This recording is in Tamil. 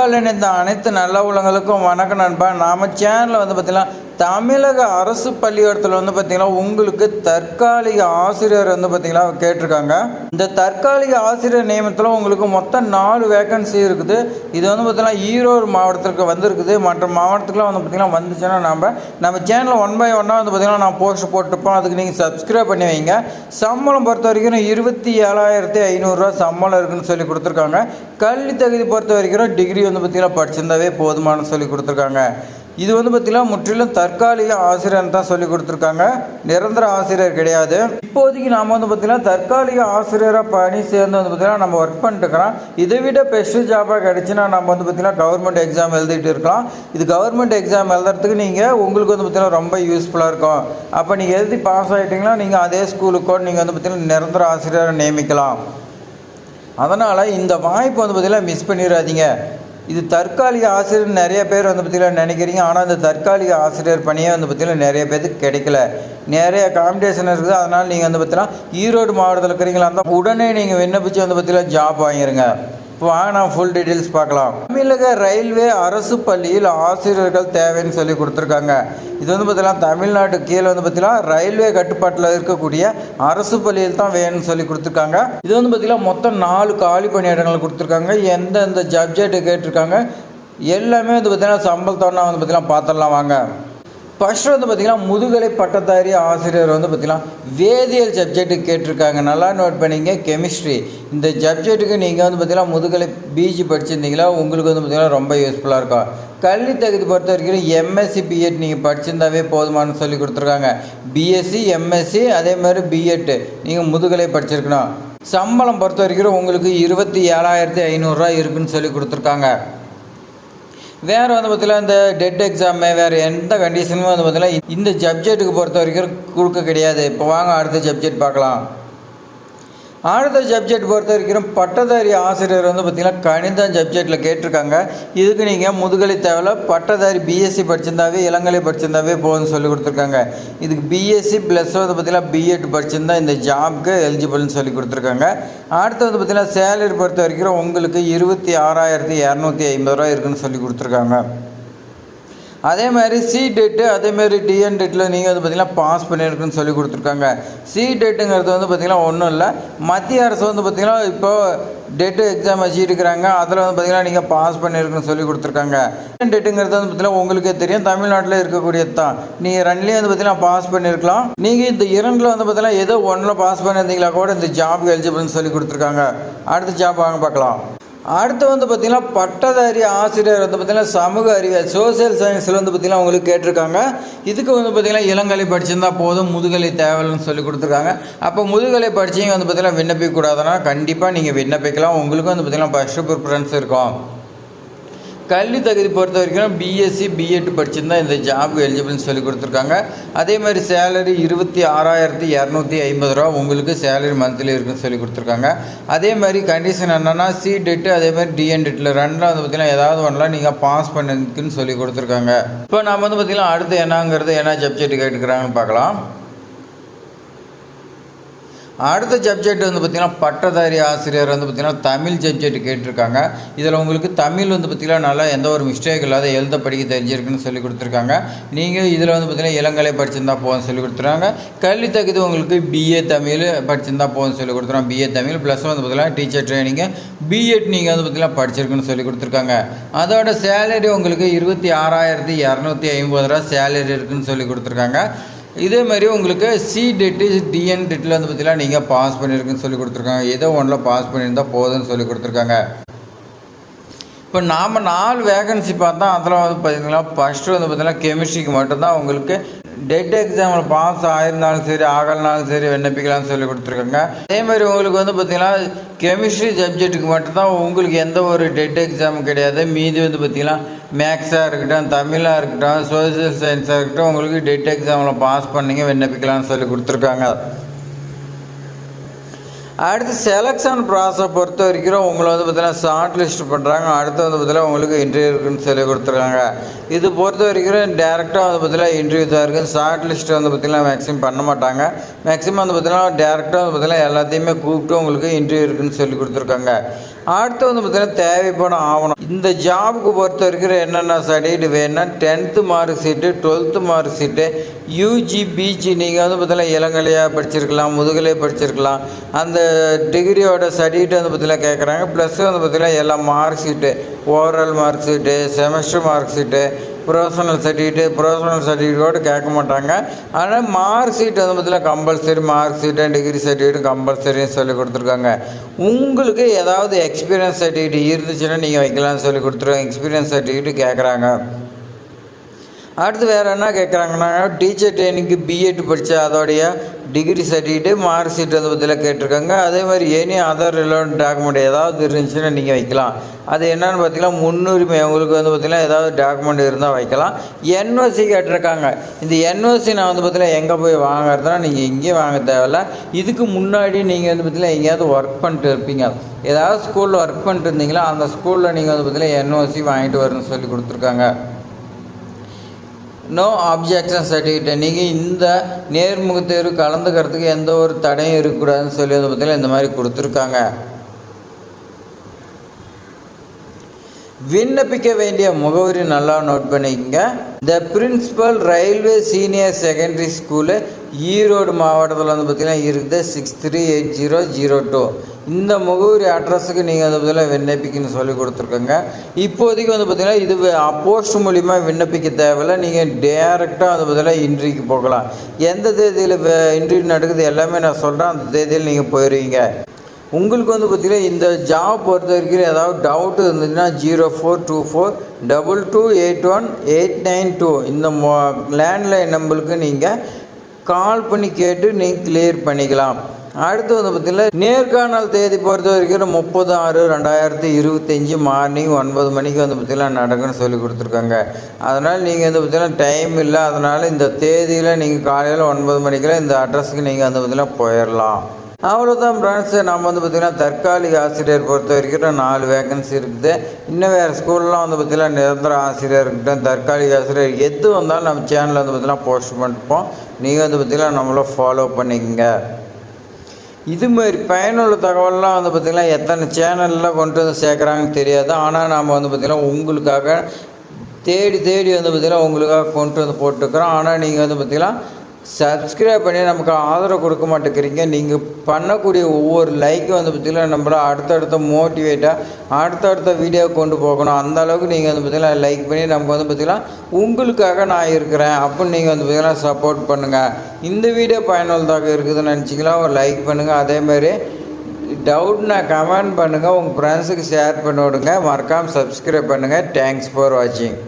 இந்த அனைத்து நல்ல உள்ளங்களுக்கும் வணக்கம் நண்பா. நாம சேனலில் பார்த்திங்கன்னா தமிழக அரசு பள்ளிக்கூடத்தில் பார்த்திங்கன்னா உங்களுக்கு தற்காலிக ஆசிரியர் பார்த்திங்கன்னா கேட்டிருக்காங்க. இந்த தற்காலிக ஆசிரியர் நியமனத்தில் உங்களுக்கு மொத்தம் 4 வேகன்சி இருக்குது. இது பார்த்திங்கன்னா ஈரோடு மாவட்டத்திற்கு வந்திருக்குது. மற்ற மாவட்டத்துக்குலாம் பார்த்திங்கன்னா வந்துச்சுன்னா நம்ம சேனலில் 1 by 1 பார்த்திங்கன்னா நான் போஸ்ட் போட்டிருப்போம். அதுக்கு நீங்கள் சப்ஸ்கிரைப் பண்ணி வைங்க. சம்பளம் பொறுத்த வரைக்கும் 27,500 ரூபா சம்பளம் இருக்குதுன்னு சொல்லி கொடுத்துருக்காங்க. கல்வி தகுதி பொறுத்த வரைக்கும் டிகிரி பார்த்திங்கன்னா படிச்சிருந்தாவே போதுமானு சொல்லி கொடுத்துருக்காங்க. இது பார்த்திங்கன்னா முற்றிலும் தற்காலிக ஆசிரியர் தான் சொல்லி கொடுத்துருக்காங்க. நிரந்தர ஆசிரியர் கிடையாது. இப்போதைக்கு நாம் பார்த்திங்கன்னா தற்காலிக ஆசிரியராக பணி சேர்ந்து பார்த்திங்கன்னா நம்ம ஒர்க் பண்ணிட்டு இருக்கிறோம். இதை விட பெஸ்ட் ஜாபாக கிடச்சின்னா நம்ம பார்த்திங்கன்னா கவர்மெண்ட் எக்ஸாம் எழுதிட்டு இருக்கலாம். இது கவர்மெண்ட் எக்ஸாம் எழுதுறதுக்கு நீங்கள் உங்களுக்கு பார்த்திங்கன்னா ரொம்ப யூஸ்ஃபுல்லாக இருக்கும். அப்போ நீங்கள் எழுதி பாஸ் ஆகிட்டிங்கன்னா நீங்கள் அதே ஸ்கூலுக்கோ நீங்கள் பார்த்திங்கன்னா நிரந்தர ஆசிரியரை நியமிக்கலாம். அதனால் இந்த வாய்ப்பு பார்த்திங்கன்னா மிஸ் பண்ணிடாதீங்க. இது தற்காலிக ஆசிரியர் நிறைய பேர் பார்த்திங்கன்னா நினைக்கிறீங்க. ஆனால் இந்த தற்காலிக ஆசிரியர் பணியே பார்த்திங்கன்னா நிறைய பேருக்கு கிடைக்கல. நிறைய காம்படிஷன் இருக்குது. அதனால் நீங்கள் பார்த்திங்கன்னா ஈரோடு மாவட்டத்தில் இருக்கிறீங்களா இருந்தால் உடனே நீங்கள் விண்ணப்பிச்சு பார்த்திங்கன்னா ஜாப் வாங்கிடுங்க. இப்போ வாங்க நான் ஃபுல் டீட்டெயில்ஸ் பார்க்கலாம். தமிழக ரயில்வே அரசு பள்ளியில் ஆசிரியர்கள் தேவைன்னு சொல்லி கொடுத்துருக்காங்க. இது பார்த்திங்கன்னா தமிழ்நாட்டு கீழே பார்த்திங்கன்னா ரயில்வே கட்டுப்பாட்டில் இருக்கக்கூடிய அரசு பள்ளியில் தான் வேணும்னு சொல்லி கொடுத்துருக்காங்க. இது பார்த்திங்கன்னா மொத்தம் 4 காலி பணியிடங்கள் கொடுத்துருக்காங்க. எந்தெந்த சப்ஜெக்ட் கேட்டிருக்காங்க எல்லாமே பார்த்திங்கன்னா சம்பளத்தோன்னா பார்த்திங்கன்னா பார்த்துடலாம் வாங்க. ஃபஸ்ட்டு பார்த்திங்கன்னா முதுகலை பட்டதாரி ஆசிரியர் பார்த்திங்கன்னா வேதியியல் சப்ஜெக்ட்டு கேட்டிருக்காங்க. நல்லா நோட் பண்ணிங்க. கெமிஸ்ட்ரி இந்த சப்ஜெக்ட்டுக்கு நீங்கள் பார்த்திங்கன்னா முதுகலை பிஜி படிச்சிருந்தீங்களா உங்களுக்கு பார்த்திங்கன்னா ரொம்ப யூஸ்ஃபுல்லாக இருக்கும். கல்வி தகுதி பொறுத்த வரைக்கும் எம்எஸ்சி பிஎட் நீங்கள் படிச்சிருந்தாவே போதுமானு சொல்லி கொடுத்துருக்காங்க. பிஎஸ்சி எம்எஸ்சி அதே மாதிரி பிஎட் நீங்கள் முதுகலை படிச்சிருக்கணும். சம்பளம் பொறுத்த வரைக்கும் உங்களுக்கு 27,500 ரூபா இருக்குதுன்னு சொல்லி கொடுத்துருக்காங்க. வேறு பார்த்திங்கன்னா இந்த டெட் எக்ஸாமு வேறு எந்த கண்டிஷனுமே பார்த்திங்கன்னா இந்த சப்ஜெக்ட்டுக்கு பொறுத்த வரைக்கும் கொடுக்க கிடையாது. இப்போ வாங்க அடுத்த சப்ஜெக்ட் பார்க்கலாம். அடுத்த சப்ஜெக்ட் பொறுத்த வரைக்கும் பட்டதாரி ஆசிரியர் பார்த்திங்கன்னா கணிதம் சப்ஜெக்டில் கேட்டிருக்காங்க. இதுக்கு நீங்கள் முதுகலை தேவையில்ல, பட்டதாரி பிஎஸ்சி படிச்சிருந்தாவே இளங்கலை படிச்சிருந்தாவே போகுதுன்னு சொல்லி கொடுத்துருக்காங்க. இதுக்கு பிஎஸ்சி ப்ளஸ் பார்த்திங்கன்னா பிஎட் படிச்சிருந்தா இந்த ஜாப்க்கு எலிஜிபிள்னு சொல்லி கொடுத்துருக்காங்க. அடுத்து பார்த்திங்கன்னா சேலரி பொறுத்த வரைக்கும் உங்களுக்கு 26,250 ரூபா இருக்குதுன்னு சொல்லி கொடுத்துருக்காங்க. அதே மாதிரி சி டெட்டு அதேமாதிரி டிஎன் டெட்டில் நீங்கள் பார்த்திங்கன்னா பாஸ் பண்ணியிருக்குன்னு சொல்லி கொடுத்துருக்காங்க. சி டெட்டுங்கிறது பார்த்திங்கன்னா ஒன்றும் இல்லை, மத்திய அரசு பார்த்திங்கன்னா இப்போது டெட்டு எக்ஸாம் வச்சுருக்கிறாங்க. அதில் பார்த்திங்கன்னா நீங்கள் பாஸ் பண்ணியிருக்குன்னு சொல்லி கொடுத்துருக்காங்க. டிஎன் டெட்டுங்கிறது பார்த்திங்கன்னா உங்களுக்கே தெரியும், தமிழ்நாட்டில் இருக்கக்கூடியது தான். நீங்கள் 2லேயும் பார்த்திங்கன்னா பாஸ் பண்ணியிருக்கலாம். நீங்கள் இந்த 2ல் பார்த்திங்கன்னா ஏதோ 1ல் பாஸ் பண்ணியிருந்தீங்களா கூட இந்த ஜாப்க்கு எலிஜிபிள்னு சொல்லி கொடுத்துருக்காங்க. அடுத்த ஜாப் வாங்க பார்க்கலாம். அடுத்து பார்த்திங்கன்னா பட்டதாரி ஆசிரியர் பார்த்திங்கன்னா சமூக அறிவியல் சோசியல் சயின்ஸில் பார்த்திங்கன்னா உங்களுக்கு கேட்டிருக்காங்க. இதுக்கு பார்த்திங்கன்னா இளங்கலை படிச்சிருந்தால் போதும், முதுகலை தேவைன்னு சொல்லி கொடுத்துருக்காங்க. அப்போ முதுகலை படிச்சிங்க பார்த்திங்கன்னா விண்ணப்பிக்கக்கூடாதுன்னா கண்டிப்பாக நீங்கள் விண்ணப்பிக்கலாம். உங்களுக்கும் பார்த்திங்கன்னா ஃபஸ்ட்டு ப்ரிஃபரன்ஸ் இருக்கும். கல்வி தகுதி பொறுத்த வரைக்கும் பிஎஸ்சி பிஎட் படிச்சிருந்தா இந்த ஜாப்க்கு எலிஜிபிள்னு சொல்லி கொடுத்துருக்காங்க. அதே மாதிரி சேலரி 26,250 ரூபா உங்களுக்கு சேலரி மந்த்லி இருக்குன்னு சொல்லி கொடுத்துருக்காங்க. அதே மாதிரி கண்டிஷன் என்னென்னா சி டெட்டு அதே மாதிரி டிஎன் டெட்டில் 2ல் பார்த்திங்கன்னா ஏதாவது 1ல் நீங்கள் பாஸ் பண்ணிருக்குன்னு சொல்லி கொடுத்துருக்காங்க. இப்போ நம்ம பார்த்திங்கன்னா அடுத்து என்னங்கிறது என்ன சப்ஜெக்ட் கேட்டுக்கிறாங்கன்னு பார்க்கலாம். அடுத்த சப்ஜெக்ட் பார்த்திங்கன்னா பட்டதாரி ஆசிரியர் பார்த்திங்கன்னா தமிழ் சப்ஜெக்ட் கேட்டிருக்காங்க. இதில் உங்களுக்கு தமிழ் பார்த்திங்கன்னா நல்லா எந்த ஒரு மிஸ்டேக் இல்லாத எழுத படிக்க தெரிஞ்சிருக்குன்னு சொல்லி கொடுத்துருக்காங்க. நீங்கள் இதில் பார்த்திங்கன்னா இளங்கலை படிச்சிருந்தா போதும்னு சொல்லி கொடுத்துருக்காங்க. கல்வி தகுதி உங்களுக்கு பிஏ தமிழ் படிச்சிருந்தா போதும்னு சொல்லி கொடுத்துருவாங்க. பிஏ தமிழ் ப்ளஸ் பார்த்திங்கன்னா டீச்சர் ட்ரைனிங்கு பிஎட் நீங்கள் பார்த்திங்கன்னா படிச்சிருக்குன்னு சொல்லி கொடுத்துருக்காங்க. அதோட சேலரி உங்களுக்கு 26,250 ரூபா சேலரி இருக்குதுன்னு சொல்லி கொடுத்துருக்காங்க. இதே மாதிரி உங்களுக்கு சி டெட்டு டிஎன் டெட்டில் பார்த்திங்கன்னா நீங்கள் பாஸ் பண்ணியிருக்குன்னு சொல்லி கொடுத்துருக்காங்க. ஏதோ 1ல் பாஸ் பண்ணியிருந்தால் போதும்னு சொல்லி கொடுத்துருக்காங்க. இப்போ நாம் 4 வேகன்சி பார்த்தா அதில் பார்த்திங்கன்னா ஃபஸ்ட்டு பார்த்திங்கன்னா கெமிஸ்ட்ரிக்கு மட்டும்தான் உங்களுக்கு டெட் எக்ஸாமில் பாஸ் ஆயிருந்தாலும் சரி ஆகலனாலும் சரி விண்ணப்பிக்கலாம்னு சொல்லி கொடுத்துருக்காங்க. அதே மாதிரி உங்களுக்கு பார்த்திங்கன்னா கெமிஸ்ட்ரி சப்ஜெக்ட்டுக்கு மட்டும்தான் உங்களுக்கு எந்த ஒரு டெட் எக்ஸாமும் கிடையாது. மீதி பார்த்திங்கன்னா மேக்ஸாக இருக்கட்டும் தமிழாக இருக்கட்டும் சோசியல் சயின்ஸாக இருக்கட்டும் உங்களுக்கு டெட் எக்ஸாமில் பாஸ் பண்ணிங்க விண்ணப்பிக்கலாம்னு சொல்லி கொடுத்துருக்காங்க. அடுத்து செலெக்ஷன் ப்ராசஸை பொறுத்த வரைக்கும் உங்களை பார்த்திங்கன்னா ஷார்ட் லிஸ்ட் பண்ணுறாங்க. அடுத்து பார்த்திங்கன்னா உங்களுக்கு இன்டர்வியூ இருக்குன்னு சொல்லி கொடுத்துருக்காங்க. இது பொறுத்த வரைக்கும் டேரெக்டாக பார்த்திங்கன்னா இன்டர்வியூ தான் இருக்குது. ஷார்ட் லிஸ்ட்டு பார்த்திங்கன்னா மேக்ஸிமம் பண்ண மாட்டாங்க. மேக்ஸிமம் பார்த்திங்கன்னா டேரெக்டாக பார்த்திங்கன்னா எல்லாத்தையுமே கூப்பிட்டு உங்களுக்கு இன்டர்வியூ இருக்குன்னு சொல்லி கொடுத்துருக்காங்க. அடுத்து வந்து பார்த்திங்கன்னா தேவைப்படும் ஆவணம். இந்த ஜாபுக்கு பொறுத்த வரைக்கும் என்னென்ன சர்டிஃபிகேட் வேணும்னா 10th mark sheet, 12th mark sheet, UG PG நீங்கள் வந்து பார்த்திங்கன்னா இளங்கலையாக படிச்சிருக்கலாம், முதுகலையாக படிச்சிருக்கலாம். அந்த டிகிரியோட சர்டிஃபிகேட் வந்து பார்த்திங்கன்னா கேட்குறாங்க. ப்ளஸ் வந்து பார்த்திங்கன்னா எல்லா mark sheet, overall mark sheet, semester mark sheet, professional சர்டிஃபிகேட்டோடு கேட்க மாட்டாங்க. ஆனால் மார்க் ஷீட் வந்து பார்த்திங்கன்னா compulsory, mark sheet degree certificate கம்பல்சரின்னு சொல்லி கொடுத்துருக்காங்க. உங்களுக்கு ஏதாவது எக்ஸ்பீரியன்ஸ் சர்டிஃபிகேட் இருந்துச்சுன்னா நீங்கள் வைக்கலாம்னு சொல்லி கொடுத்துருக்காங்க. எக்ஸ்பீரியன்ஸ் சர்டிஃபிகேட் கேட்குறாங்க. அடுத்து வேறு என்ன கேட்குறாங்கன்னா டீச்சர் ட்ரைனிங்க்கு பிஎட் படித்த அதோடைய டிகிரி சர்டிஃபிகேட்டு, மார்க் ஷீட் வந்து பற்றிலாம் கேட்டிருக்காங்க. அதே மாதிரி எனி அதர் ரிலவெண்ட் டாக்குமெண்ட் ஏதாவது இருந்துச்சுன்னா நீங்கள் வைக்கலாம். அது என்னென்னு பார்த்தீங்கன்னா முன்னுரிமை உங்களுக்கு வந்து பார்த்திங்கன்னா ஏதாவது டாக்குமெண்ட் இருந்தால் வைக்கலாம். என்ஓசி கேட்டிருக்காங்க. இந்த என்ஓசி நான் வந்து பார்த்திங்கன்னா எங்கே போய் வாங்குறதுனா நீங்கள் எங்கேயும் வாங்க தேவையில்ல. இதுக்கு முன்னாடி நீங்கள் வந்து பார்த்திங்கன்னா எங்கேயாவது ஒர்க் பண்ணிட்டு இருப்பீங்க, ஏதாவது ஸ்கூலில் ஒர்க் பண்ணிட்டு இருந்தீங்களா, அந்த ஸ்கூலில் நீங்கள் வந்து பார்த்திங்கன்னா என்ஓசி வாங்கிட்டு வரணும்னு சொல்லி கொடுத்துருக்காங்க. நோ அப்ஜெக்ஷன் சர்டிஃபிகேட், நீங்கள் இந்த நேர்முக தேர்வு கலந்துக்கிறதுக்கு எந்த ஒரு தடையும் இருக்கக்கூடாதுன்னு சொல்லி வந்து பார்த்திங்கன்னா இந்த மாதிரி கொடுத்துருக்காங்க. விண்ணப்பிக்க வேண்டிய முகவரி நல்லா நோட் பண்ணிக்கங்க. The principal railway senior secondary school, Erode மாவட்டத்தில் வந்து பார்த்திங்கன்னா இருக்குது 638002. இந்த முகவரி அட்ரஸுக்கு நீங்கள் வந்து பார்த்திங்கன்னா விண்ணப்பிக்கணும்னு சொல்லி கொடுத்துருக்கோங்க. இப்போதைக்கு வந்து பார்த்திங்கன்னா இது போஸ்ட் மூலிமா விண்ணப்பிக்க தேவையில்லை. நீங்கள் டேரெக்டாக வந்து பார்த்திங்கன்னா இன்டர்வியூக்கு போகலாம். எந்த தேதியில் இன்டர்வியூ நடக்குது எல்லாமே நான் சொல்கிறேன், அந்த தேதியில் நீங்கள் போயிடுவீங்க. உங்களுக்கு வந்து பார்த்திங்கன்னா இந்த ஜாப் பொறுத்த வரைக்கும் ஏதாவது டவுட்டு இருந்துச்சுன்னா 0424228189 இந்த லேண்ட்லைன் நம்பருக்கு நீங்கள் கால் பண்ணி கேட்டு நீங்கள் கிளியர் பண்ணிக்கலாம். அடுத்து வந்து பார்த்திங்கன்னா நேர்காணல் தேதி பொறுத்த வரைக்கும் 30/6/2025 மார்னிங் 9 மணிக்கு வந்து பார்த்திங்கன்னா நடக்குன்னு சொல்லி கொடுத்துருக்காங்க. அதனால் நீங்கள் வந்து பார்த்திங்கன்னா டைம் இல்லை, அதனால் இந்த தேதியில் நீங்கள் காலையில் 9 மணிக்கெல்லாம் இந்த அட்ரஸுக்கு நீங்கள் வந்து பார்த்திங்கன்னா போயிடலாம். அவ்வளோதான் ஃப்ரெண்ட்ஸ். நம்ம வந்து பார்த்திங்கன்னா தற்காலிக ஆசிரியர் பொறுத்த வரைக்கும் 4 வேகன்சி இருக்குது. இன்னும் வேறு ஸ்கூல்லாம் வந்து பார்த்திங்கன்னா நிரந்தர ஆசிரியர் இருக்கட்டும், தற்காலிக ஆசிரியர் எது வந்தாலும் நம்ம சேனலில் வந்து பார்த்திங்கன்னா போஸ்ட் பண்ணிப்போம். நீங்கள் வந்து பார்த்திங்கன்னா நம்மளை ஃபாலோ பண்ணிக்கங்க. இதுமாரி பயனுள்ள தகவல்லாம் வந்து பார்த்திங்கன்னா எத்தனை சேனலில் கொண்டு வந்து சேர்க்குறாங்கன்னு தெரியாது. ஆனால் நாம் வந்து பார்த்திங்கன்னா உங்களுக்காக தேடி வந்து பார்த்திங்கன்னா உங்களுக்காக கொண்டு வந்து போட்டுக்கிறோம். ஆனால் நீங்கள் வந்து பார்த்திங்கன்னா சப்ஸ்கிரைப் பண்ணி நமக்கு ஆதரவு கொடுக்க மாட்டேங்கிறீங்க. நீங்கள் பண்ணக்கூடிய ஒவ்வொரு லைக்கும் வந்து பார்த்திங்கன்னா நம்மள அடுத்தடுத்த மோட்டிவேட்டாக அடுத்தடுத்த வீடியோ கொண்டு போகணும். அந்த அளவுக்கு நீங்கள் வந்து பார்த்திங்கன்னா லைக் பண்ணி நமக்கு வந்து பார்த்திங்கன்னா உங்களுக்காக நான் இருக்கிறேன் அப்படின்னு நீங்கள் வந்து பார்த்திங்கன்னா சப்போர்ட் பண்ணுங்கள். இந்த வீடியோ பயனுள்ளதாக இருக்குதுன்னு நினச்சிங்களா ஒரு லைக் பண்ணுங்கள். அதேமாதிரி டவுட்னா கமெண்ட் பண்ணுங்கள், உங்கள் ஃப்ரெண்ட்ஸுக்கு ஷேர் பண்ணி விடுங்க. மறக்காமல் சப்ஸ்கிரைப் பண்ணுங்கள். தேங்க்ஸ் ஃபார் வாட்சிங்.